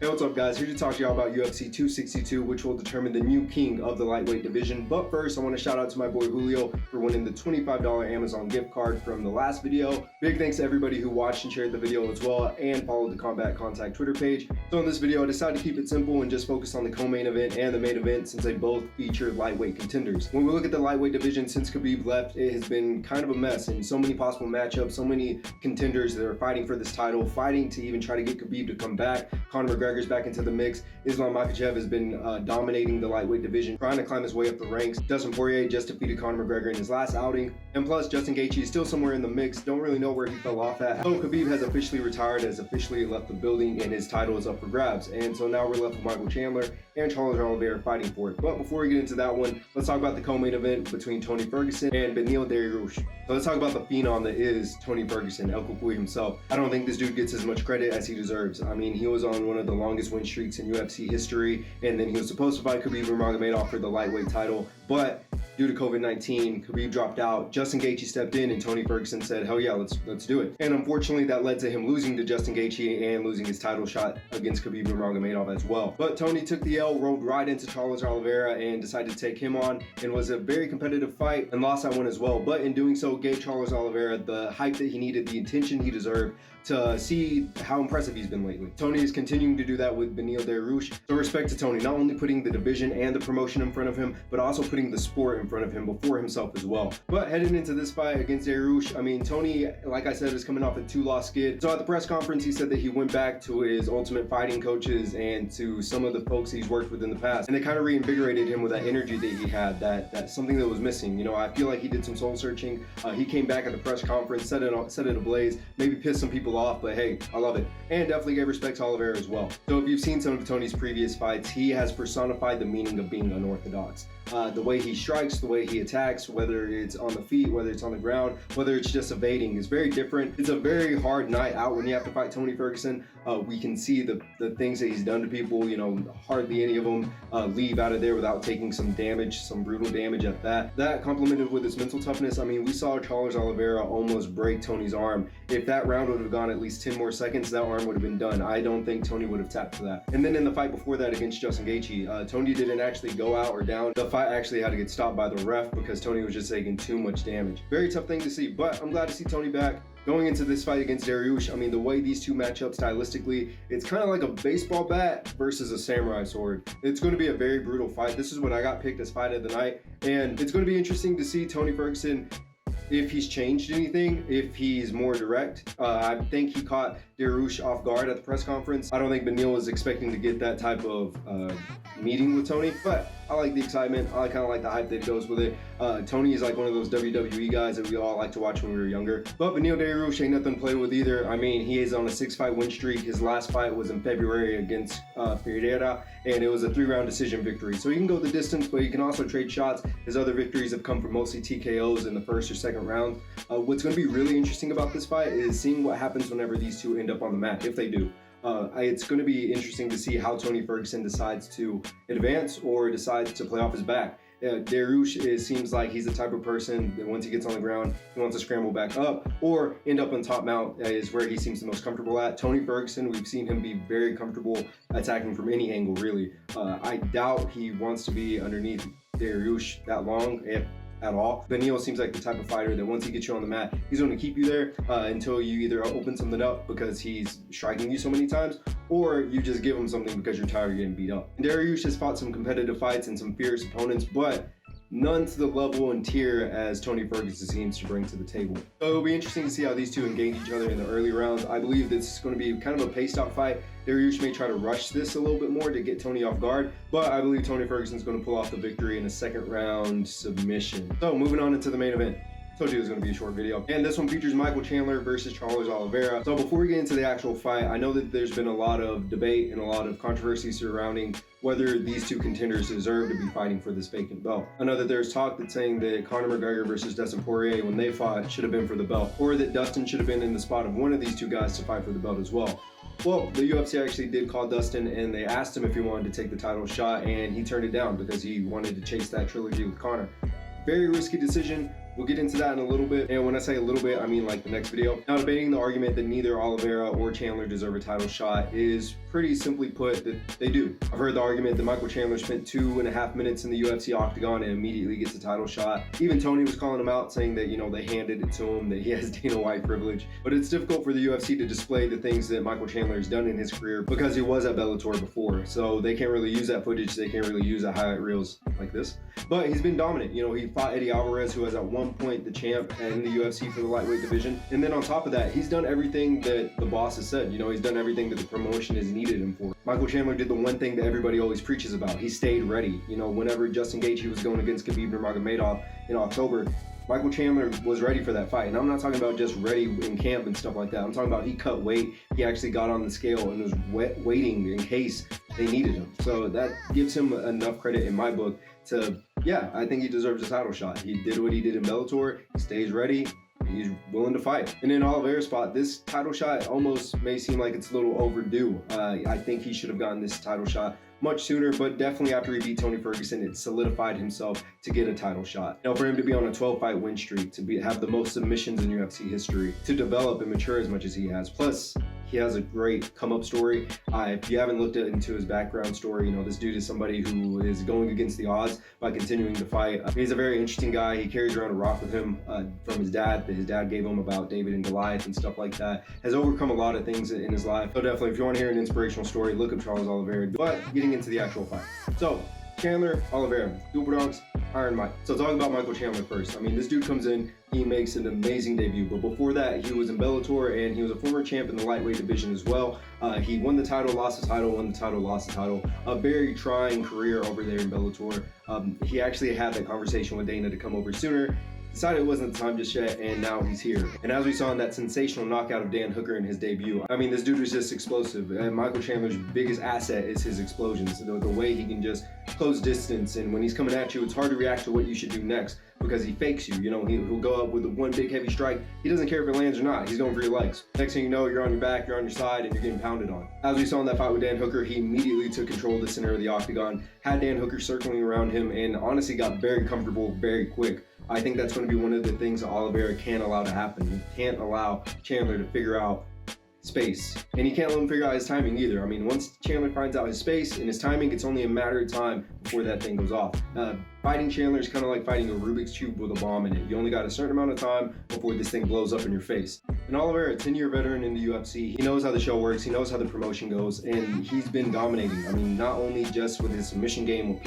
Hey, what's up guys? Here to talk to y'all about UFC 262, which will determine the new king of the lightweight division. But first, I want to shout out to my boy Julio for winning the $25 Amazon gift card from the last video. Big thanks to everybody who watched and shared the video as well and followed the Combat Contact Twitter page. So in this video, I decided to keep it simple and just focus on the co-main event and the main event since they both feature lightweight contenders. When we look at the lightweight division since Khabib left, it has been kind of a mess and so many possible matchups, so many contenders that are fighting for this title, fighting to even try to get Khabib to come back. Conor McGregor's back into the mix. Islam Makhachev has been dominating the lightweight division, trying to climb his way up the ranks. Dustin Poirier just defeated Conor McGregor in his last outing. And plus, Justin Gaethje is still somewhere in the mix. Don't really know where he fell off at. So Khabib has officially retired, has officially left the building, and his title is up for grabs. And so now we're left with Michael Chandler and Oliveira fighting for it. But before we get into that one, let's talk about the co-main event between Tony Ferguson and Beneil Dariush. So let's talk about the phenom that is Tony Ferguson, El Cucuy himself. I don't think this dude gets as much credit as he deserves. I mean, he was on one of the longest win streaks in UFC history, and then he was supposed to fight Khabib Nurmagomedov for the lightweight title, but due to COVID-19, Khabib dropped out. Justin Gaethje stepped in, and Tony Ferguson said, "Hell yeah, let's do it." And unfortunately, that led to him losing to Justin Gaethje and losing his title shot against Khabib Nurmagomedov as well. But Tony took the L, rolled right into Charles Oliveira, and decided to take him on. And was a very competitive fight, and lost that one as well. But in doing so, gave Charles Oliveira the hype that he needed, the attention he deserved to see how impressive he's been lately. Tony is continuing to do that with Beneil Dariush. So respect to Tony, not only putting the division and the promotion in front of him, but also putting the sport in front of him before himself as well. But heading into this fight against Dariush, I mean, Tony, like I said, is coming off a 2-loss skid. So at the press conference, he said that he went back to his Ultimate Fighting coaches and to some of the folks he's worked with in the past, and they kind of reinvigorated him with that energy that he had, that's something that was missing. You know, I feel like he did some soul searching. He came back at the press conference, set it ablaze, maybe pissed some people off, but hey, I love it. And definitely gave respect to Oliveira as well. So if you've seen some of Tony's previous fights, he has personified the meaning of being unorthodox. The way he strikes, the way he attacks, whether it's on the feet, whether it's on the ground, whether it's just evading, is very different. It's a very hard night out when you have to fight Tony Ferguson. We can see the things that he's done to people. You know, hardly any of them leave out of there without taking some damage, some brutal damage at that. That complemented with his mental toughness. I mean, we saw Charles Oliveira almost break Tony's arm. If that round would have gone at least 10 more seconds, that arm would have been done. I don't think Tony would have tapped for that. And then in the fight before that against Justin Gaethje, Tony didn't actually go out or down. The fight actually had to get stopped by the ref because Tony was just taking too much damage. Very tough thing to see, but I'm glad to see Tony back. Going into this fight against Dariush, I mean, the way these two match up stylistically, it's kind of like a baseball bat versus a samurai sword. It's going to be a very brutal fight. This is what I got picked as fight of the night, and it's going to be interesting to see Tony Ferguson, if he's changed anything, if he's more direct. I think he caught Dariush off guard at the press conference. I don't think Beneil was expecting to get that type of meeting with Tony, but I like the excitement. I kind of like the hype that goes with it. Tony is like one of those WWE guys that we all like to watch when we were younger. But Beneil Dariush ain't nothing to play with either. I mean, he is on a 6-fight win streak. His last fight was in February against Ferguson, and it was a 3-round decision victory. So he can go the distance, but he can also trade shots. His other victories have come from mostly TKOs in the first or second round. What's going to be really interesting about this fight is seeing what happens whenever these two end up on the mat, if they do. It's going to be interesting to see how Tony Ferguson decides to advance or decides to play off his back. Dariush seems like he's the type of person that once he gets on the ground, he wants to scramble back up or end up on top mount is where he seems the most comfortable at. Tony Ferguson, we've seen him be very comfortable attacking from any angle, really. I doubt he wants to be underneath Dariush that long, if at all. Beneil seems like the type of fighter that once he gets you on the mat, he's going to keep you there until you either open something up because he's striking you so many times, or you just give him something because you're tired of getting beat up. And Dariush has fought some competitive fights and some fierce opponents, but none to the level and tier as Tony Ferguson seems to bring to the table. So it'll be interesting to see how these two engage each other in the early rounds. I believe this is going to be kind of a paced out fight. Dariush may try to rush this a little bit more to get Tony off guard, but I believe Tony Ferguson is going to pull off the victory in a 2nd round submission. So moving on into the main event. Told you it was going to be a short video. And this one features Michael Chandler versus Charles Oliveira. So before we get into the actual fight, I know that there's been a lot of debate and a lot of controversy surrounding whether these two contenders deserve to be fighting for this vacant belt. I know that there's talk that's saying that Conor McGregor versus Dustin Poirier, when they fought, should have been for the belt, or that Dustin should have been in the spot of one of these two guys to fight for the belt as well. Well, the UFC actually did call Dustin, and they asked him if he wanted to take the title shot, and he turned it down because he wanted to chase that trilogy with Conor. Very risky decision, We'll get into that in a little bit, and when I say a little bit, I mean like the next video. Now, debating the argument that neither Oliveira or Chandler deserve a title shot is pretty simply put that they do. I've heard the argument that Michael Chandler spent 2.5 minutes in the UFC octagon and immediately gets a title shot. Even Tony was calling him out, saying that, you know, they handed it to him, that he has Dana White privilege. But it's difficult for the UFC to display the things that Michael Chandler has done in his career because he was at Bellator before. So they can't really use that footage. They can't really use that highlight reels like this. But he's been dominant. You know, he fought Eddie Alvarez, who was at one point the champ in the UFC for the lightweight division. And then on top of that, he's done everything that the boss has said. You know, he's done everything that the promotion has needed him for. Michael Chandler did the one thing that everybody always preaches about. He stayed ready. You know, whenever Justin Gaethje was going against Khabib Nurmagomedov in October, Michael Chandler was ready for that fight. And I'm not talking about just ready in camp and stuff like that. I'm talking about he cut weight. He actually got on the scale and was waiting in case they needed him. So that gives him enough credit in my book to, yeah, I think he deserves a title shot. He did what he did in Bellator. He stays ready. He's willing to fight. And in Oliveira's spot, this title shot almost may seem like it's a little overdue. I think he should have gotten this title shot much sooner, but definitely after he beat Tony Ferguson, it solidified himself to get a title shot. Now, for him to be on a 12-fight win streak, to have the most submissions in UFC history, to develop and mature as much as he has, plus he has a great come-up story. If you haven't looked into his background story, you know, this dude is somebody who is going against the odds by continuing to fight. He's a very interesting guy. He carries around a rock with him from his dad that his dad gave him about David and Goliath and stuff like that. Has overcome a lot of things in his life. So definitely, if you want to hear an inspirational story, look up Charles Oliveira. But getting into the actual fight. So, Chandler, Oliveira, Dual Bronx, Iron Mike. So talking about Michael Chandler first. I mean, this dude comes in, he makes an amazing debut. But before that, he was in Bellator, and he was a former champ in the lightweight division as well. He won the title, lost the title, won the title, lost the title. A very trying career over there in Bellator. He actually had that conversation with Dana to come over sooner. Decided it wasn't the time just yet, and now he's here. And as we saw in that sensational knockout of Dan Hooker in his debut, I mean, this dude was just explosive. And Michael Chandler's biggest asset is his explosions. The way he can just close distance, and when he's coming at you, it's hard to react to what you should do next because he fakes you. You know, he'll go up with one big heavy strike. He doesn't care if it lands or not. He's going for your legs. Next thing you know, you're on your back, you're on your side, and you're getting pounded on. As we saw in that fight with Dan Hooker, he immediately took control of the center of the octagon, had Dan Hooker circling around him, and honestly got very comfortable very quick. I think that's going to be one of the things that Oliveira can't allow to happen. He can't allow Chandler to figure out space. And he can't let him figure out his timing either. I mean, once Chandler finds out his space and his timing, it's only a matter of time before that thing goes off. Fighting Chandler is kind of like fighting a Rubik's Cube with a bomb in it. You only got a certain amount of time before this thing blows up in your face. And Oliveira, a 10-year veteran in the UFC, he knows how the show works, he knows how the promotion goes, and he's been dominating. I mean, not only just with his submission game,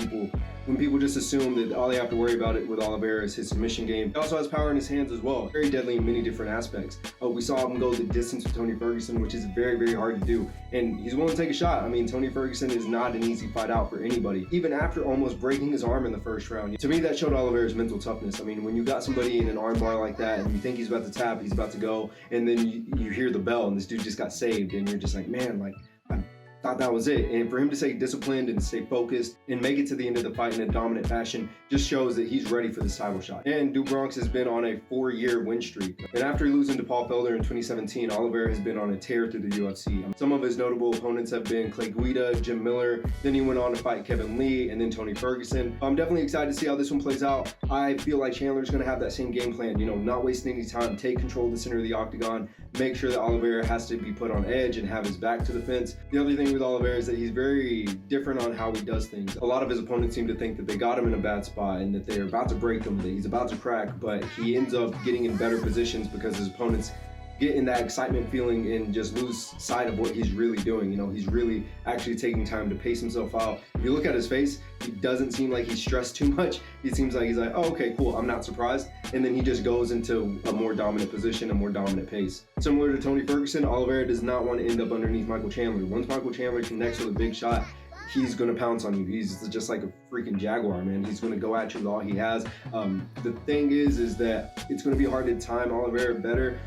when people just assume that all they have to worry about it with Oliveira is his submission game, he also has power in his hands as well. Very deadly in many different aspects. We saw him go the distance with Tony Ferguson, which is very, very hard to do. And he's willing to take a shot. I mean, Tony Ferguson is not an easy fight out for anybody. Even after almost breaking his arm in the first round. To me, that showed Oliveira's mental toughness. I mean, when you got somebody in an arm bar like that and you think he's about to tap, he's about to go, and then you hear the bell and this dude just got saved, and you're just like, man, like, I thought that was it. And for him to stay disciplined and stay focused and make it to the end of the fight in a dominant fashion just shows that he's ready for this title shot. And Du Bronx has been on a 4-year win streak. And after losing to Paul Felder in 2017, Oliveira has been on a tear through the UFC. Some of his notable opponents have been Clay Guida, Jim Miller, then he went on to fight Kevin Lee, and then Tony Ferguson. I'm definitely excited to see how this one plays out. I feel like Chandler's going to have that same game plan, you know, not wasting any time, take control of the center of the octagon, make sure that Oliveira has to be put on edge and have his back to the fence. The other thing with Oliveira is that he's very different on how he does things. A lot of his opponents seem to think that they got him in a bad spot and that they're about to break him, that he's about to crack, but he ends up getting in better positions because his opponents get in that excitement feeling and just lose sight of what he's really doing. You know, he's really actually taking time to pace himself out. If you look at his face, he doesn't seem like he's stressed too much. He seems like he's like, oh, okay, cool, I'm not surprised. And then he just goes into a more dominant position, a more dominant pace. Similar to Tony Ferguson, Oliveira does not want to end up underneath Michael Chandler. Once Michael Chandler connects with a big shot, he's going to pounce on you. He's just like a freaking jaguar, man. He's going to go at you with all he has. The thing is that it's going to be hard to time Oliveira better.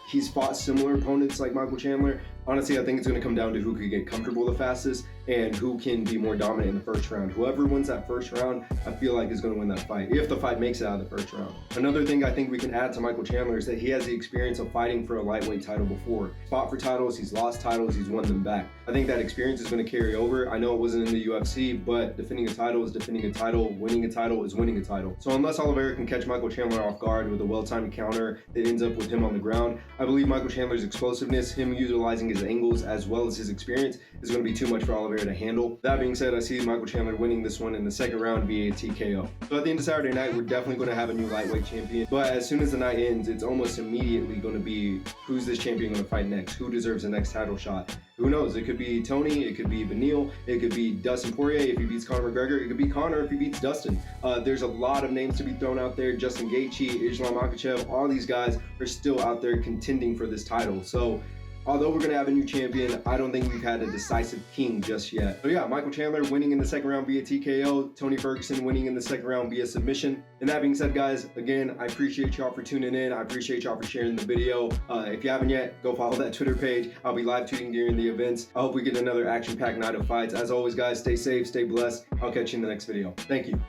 He's fought similar opponents like Michael Chandler. Honestly, I think it's going to come down to who could get comfortable the fastest. and who can be more dominant in the first round. Whoever wins that first round, I feel like is going to win that fight, if the fight makes it out of the first round. Another thing I think we can add to Michael Chandler is that he has the experience of fighting for a lightweight title before. Fought for titles, he's lost titles, he's won them back. I think that experience is going to carry over. I know it wasn't in the UFC, but defending a title is defending a title, winning a title is winning a title. So unless Oliveira can catch Michael Chandler off guard with a well-timed counter that ends up with him on the ground, I believe Michael Chandler's explosiveness, him utilizing his angles as well as his experience, is going to be too much for Oliveira to handle. That being said, I see Michael Chandler winning this one in the second round via TKO. So at the end of Saturday night, we're definitely going to have a new lightweight champion, but as soon as the night ends, it's almost immediately going to be, who's this champion going to fight next? Who deserves the next title shot? Who knows? It could be Tony, it could be Beneil, it could be Dustin Poirier if he beats Conor McGregor, it could be Conor if he beats Dustin. There's a lot of names to be thrown out there. Justin Gaethje, Islam Makhachev, all these guys are still out there contending for this title. So although we're going to have a new champion, I don't think we've had a decisive king just yet. So yeah, Michael Chandler winning in the second round via TKO, Tony Ferguson winning in the second round via submission. And that being said, guys, again, I appreciate y'all for tuning in. I appreciate y'all for sharing the video. If you haven't yet, go follow that Twitter page. I'll be live tweeting during the events. I hope we get another action-packed night of fights. As always, guys, stay safe, stay blessed. I'll catch you in the next video. Thank you.